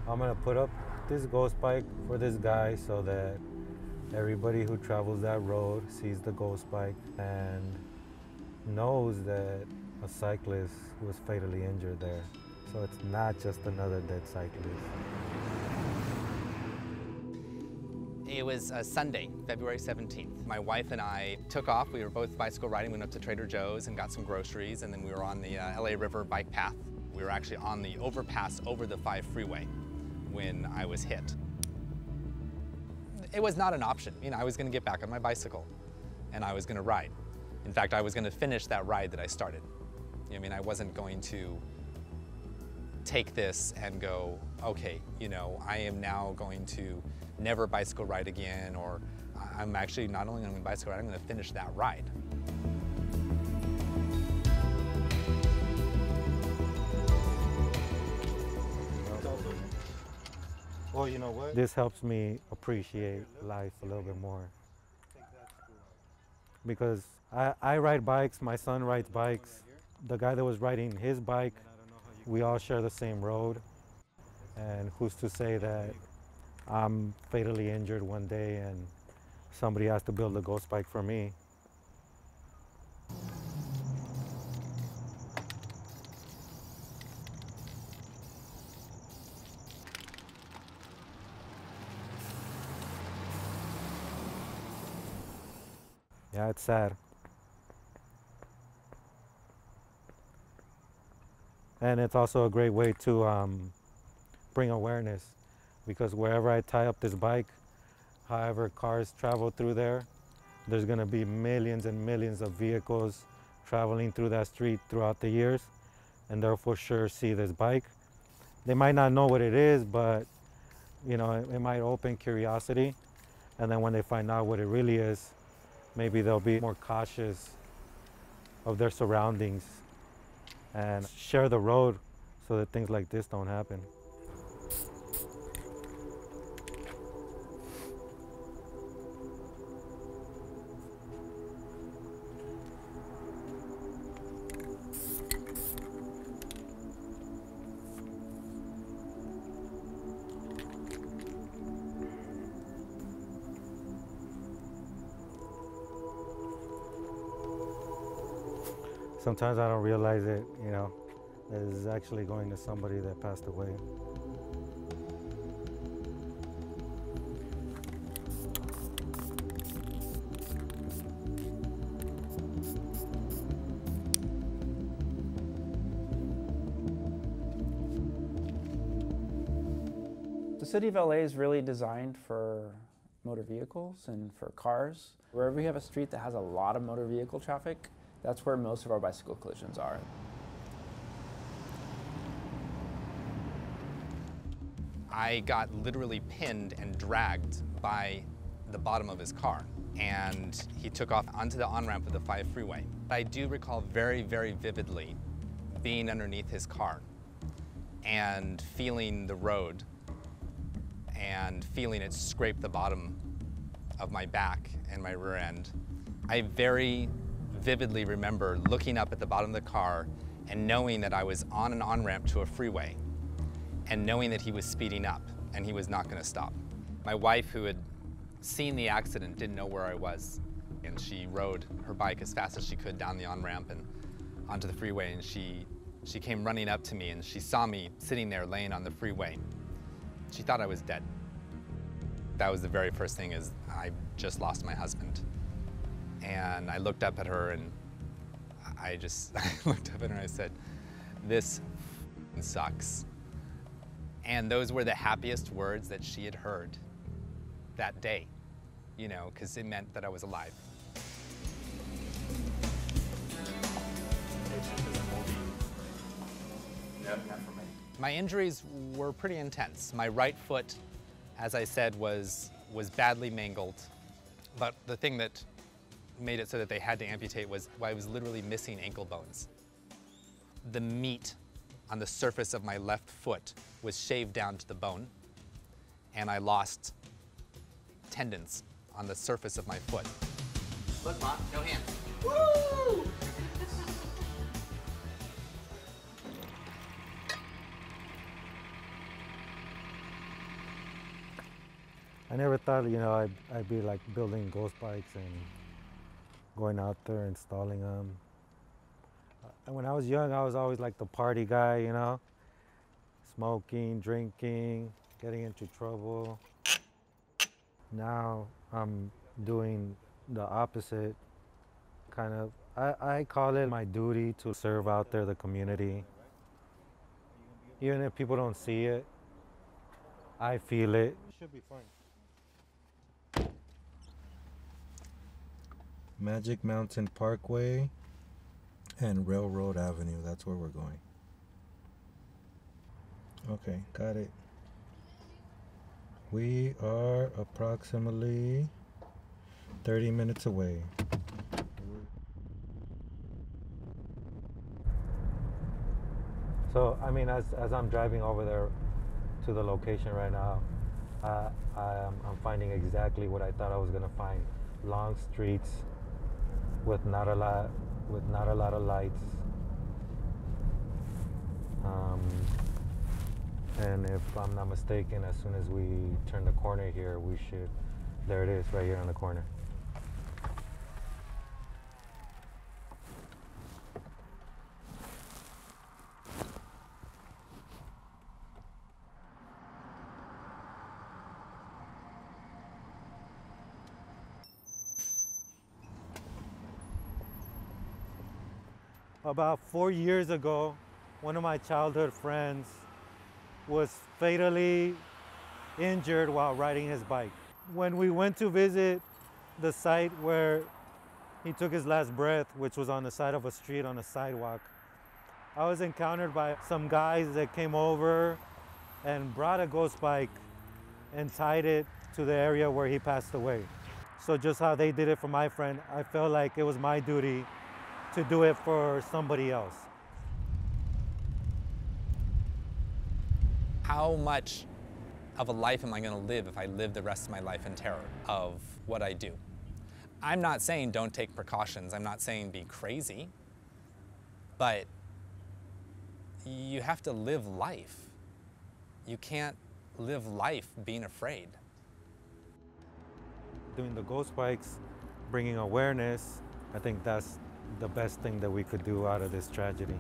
I'm gonna put up this ghost bike for this guy so that everybody who travels that road sees the ghost bike and knows that a cyclist was fatally injured there. So it's not just another dead cyclist. It was a Sunday, February 17th. My wife and I took off. We were both bicycle riding. We went up to Trader Joe's and got some groceries, and then we were on the LA River bike path. We were actually on the overpass over the 5 freeway when I was hit. It was not an option. You know, I was going to get back on my bicycle and I was going to ride. In fact, I was going to finish that ride that I started. I mean, I wasn't going to take this and go, okay, you know, I am now going to never bicycle ride again, or I'm actually not only going to bicycle ride, I'm going to finish that ride. Well, you know what? This helps me appreciate life a little bit more. Because I ride bikes, my son rides bikes. The guy that was riding his bike, we all share the same road. And who's to say that I'm fatally injured one day and somebody has to build a ghost bike for me. Yeah, it's sad. And it's also a great way to bring awareness, because wherever I tie up this bike, however cars travel through there, there's gonna be millions and millions of vehicles traveling through that street throughout the years, and they'll for sure see this bike. They might not know what it is, but you know, it might open curiosity, and then when they find out what it really is, maybe they'll be more cautious of their surroundings and share the road so that things like this don't happen. Sometimes I don't realize it, you know, that it's actually going to somebody that passed away. The city of LA is really designed for motor vehicles and for cars. Wherever you have a street that has a lot of motor vehicle traffic, that's where most of our bicycle collisions are. I got literally pinned and dragged by the bottom of his car, and he took off onto the on-ramp of the 5 freeway. I do recall very, very vividly being underneath his car and feeling the road and feeling it scrape the bottom of my back and my rear end. I very vividly remember looking up at the bottom of the car and knowing that I was on an on-ramp to a freeway and knowing that he was speeding up and he was not going to stop. My wife, who had seen the accident, didn't know where I was, and she rode her bike as fast as she could down the on-ramp and onto the freeway, and she came running up to me and she saw me sitting there laying on the freeway. She thought I was dead. That was the very first thing, is I just lost my husband. And I looked up at her and I looked up at her and I said, "This sucks." And those were the happiest words that she had heard that day, you know, because it meant that I was alive. My injuries were pretty intense. My right foot, as I said, was badly mangled. But the thing that made it so that they had to amputate was I was literally missing ankle bones. The meat on the surface of my left foot was shaved down to the bone, and I lost tendons on the surface of my foot. Look, Mom, no hands. Woo! I never thought, I'd be like building ghost bikes and going out there installing them. And when I was young, I was always like the party guy, smoking, drinking, getting into trouble. Now I'm doing the opposite, kind of. I call it my duty to serve out there the community. Even if people don't see it, I feel it. Should be fine. Magic Mountain Parkway and Railroad Avenue, that's where we're going. Okay, got it. We are approximately 30 minutes away. So, as I'm driving over there to the location right now, I'm finding exactly what I thought I was gonna find. Long streets with not a lot of lights. And if I'm not mistaken, as soon as we turn the corner here, there it is, right here on the corner. About 4 years ago, one of my childhood friends was fatally injured while riding his bike. When we went to visit the site where he took his last breath, which was on the side of a street on a sidewalk, I was encountered by some guys that came over and brought a ghost bike and tied it to the area where he passed away. So just how they did it for my friend, I felt like it was my duty to do it for somebody else. How much of a life am I going to live if I live the rest of my life in terror of what I do? I'm not saying don't take precautions. I'm not saying be crazy. But you have to live life. You can't live life being afraid. Doing the ghost bikes, bringing awareness, I think that's the best thing that we could do out of this tragedy.